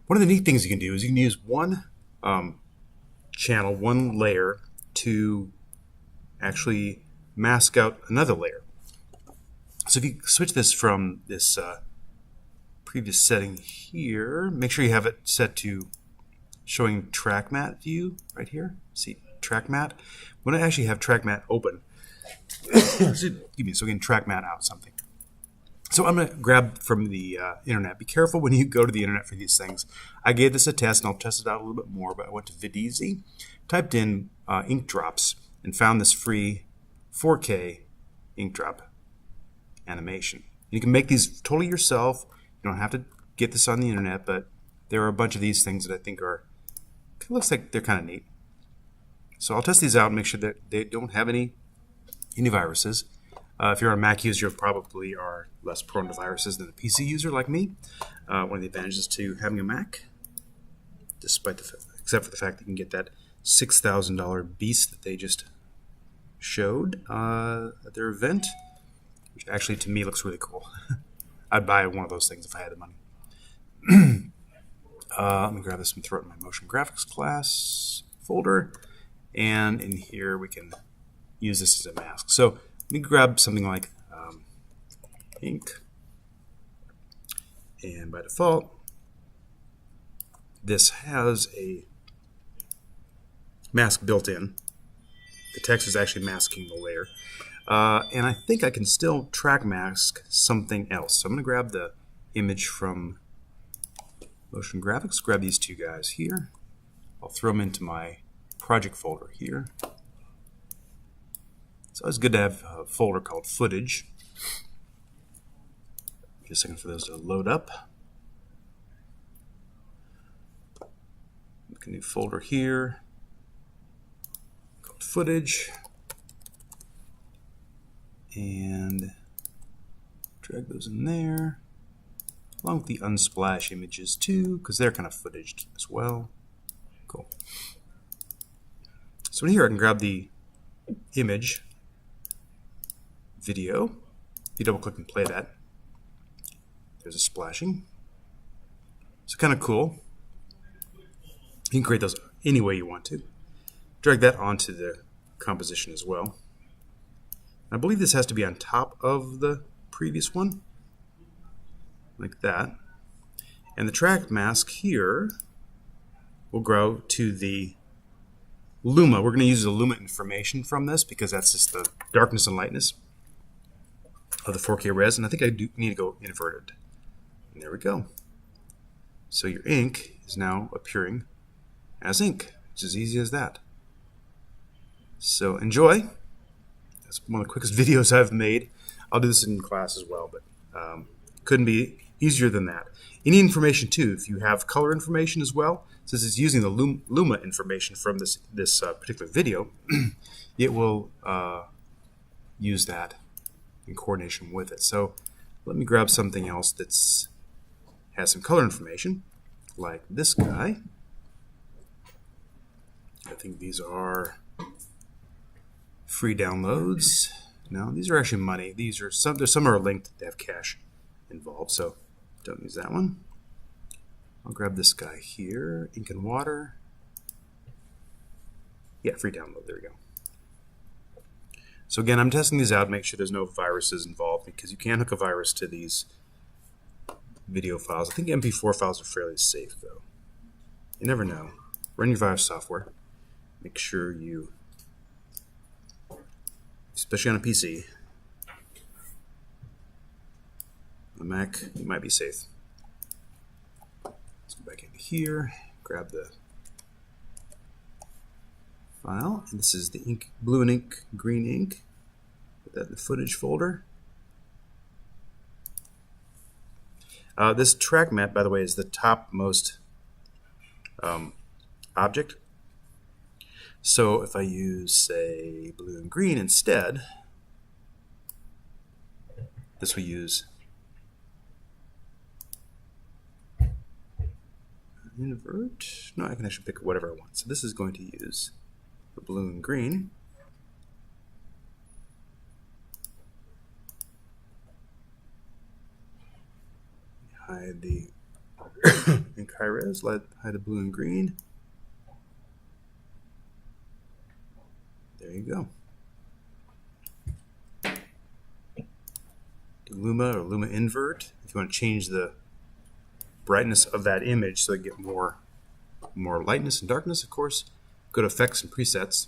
One of the neat things you can do is you can use one channel, one layer, to actually mask out another layer. So if you switch this from this previous setting here, make sure you have it set to showing track matte view right here. See, track matte. When I actually have track matte open, so we can track matte out something. So I'm going to grab from the internet. Be careful when you go to the internet for these things. I gave this a test, and I'll test it out a little bit more, but I went to Videezy, typed in ink drops, and found this free 4K ink drop animation. You can make these totally yourself. You don't have to get this on the internet, but there are a bunch of these things that I think are, it looks like they're kind of neat. So I'll test these out and make sure that they don't have any viruses. If you're a Mac user, you probably are less prone to viruses than a PC user like me. One of the advantages to having a Mac, except for the fact that you can get that $6,000 beast that they just showed at their event, which actually to me looks really cool. I'd buy one of those things if I had the money. Let me grab this and throw it in my motion graphics class folder. And in here we can use this as a mask. So let me grab something like ink. And by default, this has a mask built in. The text is actually masking the layer. And I think I can still track mask something else. So I'm going to grab the image from Motion Graphics, grab these two guys here. I'll throw them into my project folder here. It's always good to have a folder called footage. Give a second for those to load up. Make a new folder here called footage. And drag those in there, along with the unsplash images too, because they're kind of footaged as well. Cool. So in here I can grab the image, video. If you double click and play that, there's a splashing. So kind of cool. You can create those any way you want to. Drag that onto the composition as well. I believe this has to be on top of the previous one, like that. And the track mask here will grow to the Luma. We're going to use the Luma information from this because that's just the darkness and lightness of the 4K res. And I think I do need to go inverted. And there we go. So your ink is now appearing as ink. It's as easy as that. So enjoy. It's one of the quickest videos I've made. I'll do this in class as well, but couldn't be easier than that. Any information too, if you have color information as well, since it's using the Luma information from this particular video, it will use that in coordination with it. So let me grab something else that's has some color information, like this guy. I think these are free downloads. No, these are actually money. These are some are linked. They have cash involved, so don't use that one. I'll grab this guy here, ink and water. Yeah, free download. There we go. So again, I'm testing these out. Make sure there's no viruses involved because you can hook a virus to these video files. I think MP4 files are fairly safe though. You never know. Run your virus software. Make sure you, especially on a PC, on a Mac, you might be safe. Let's go back into here, grab the file, and this is the ink, blue and ink, green ink. Put that in the footage folder. This track matte, by the way, is the topmost object. So if I use, say, blue and green instead, this will use invert. No, I can actually pick whatever I want. So this is going to use the blue and green. Hide the in high-res, hide the blue and green. There you go. Do Luma or Luma invert if you want to change the brightness of that image so you get more lightness and darkness, of course. Go to Effects and Presets.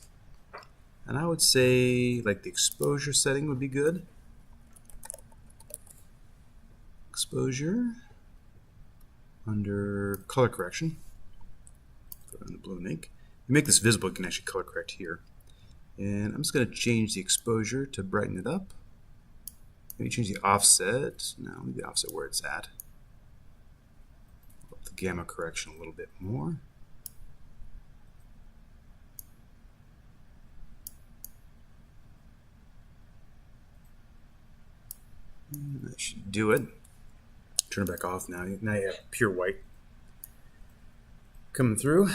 And I would say like the exposure setting would be good. Exposure under color correction. Go down to blue and ink. You make this visible, you can actually color correct here. And I'm just going to change the exposure to brighten it up. Maybe change the offset. No, leave the offset where it's at. Up the gamma correction a little bit more. And that should do it. Turn it back off now. Now you have pure white coming through.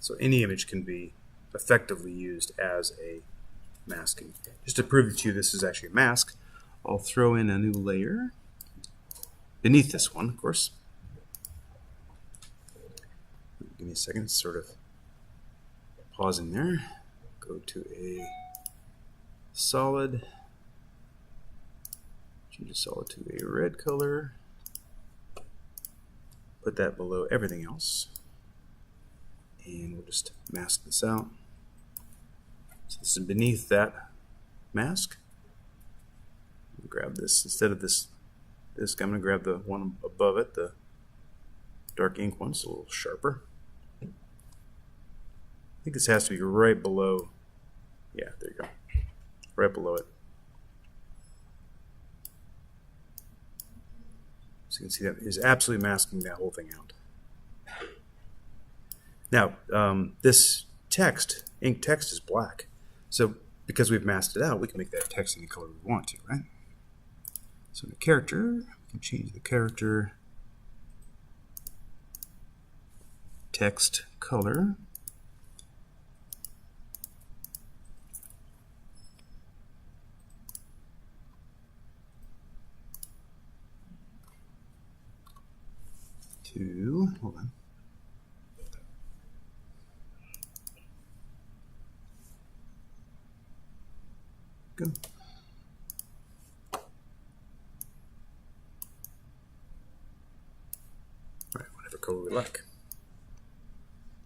So any image can be effectively used as a masking. Just to prove to you this is actually a mask, I'll throw in a new layer beneath this one, of course. Give me a second, sort of pausing there. Go to a solid, change the solid to a red color, put that below everything else, and we'll just mask this out. So this is beneath that mask. Grab this, instead of this I'm going to grab the one above it, the dark ink one, so a little sharper. I think this has to be right below, yeah, there you go, right below it. So you can see that is absolutely masking that whole thing out. Now, this text, ink text, is black. So because we've masked it out, we can make that text any color we want to, right? So in the character, we can change the character text color. To, hold on. Go. Right, whatever color we like.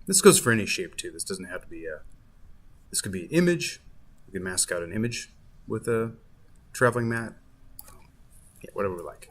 This goes for any shape too. This doesn't have to be a. This could be an image. We can mask out an image with a traveling matte. Yeah, whatever we like.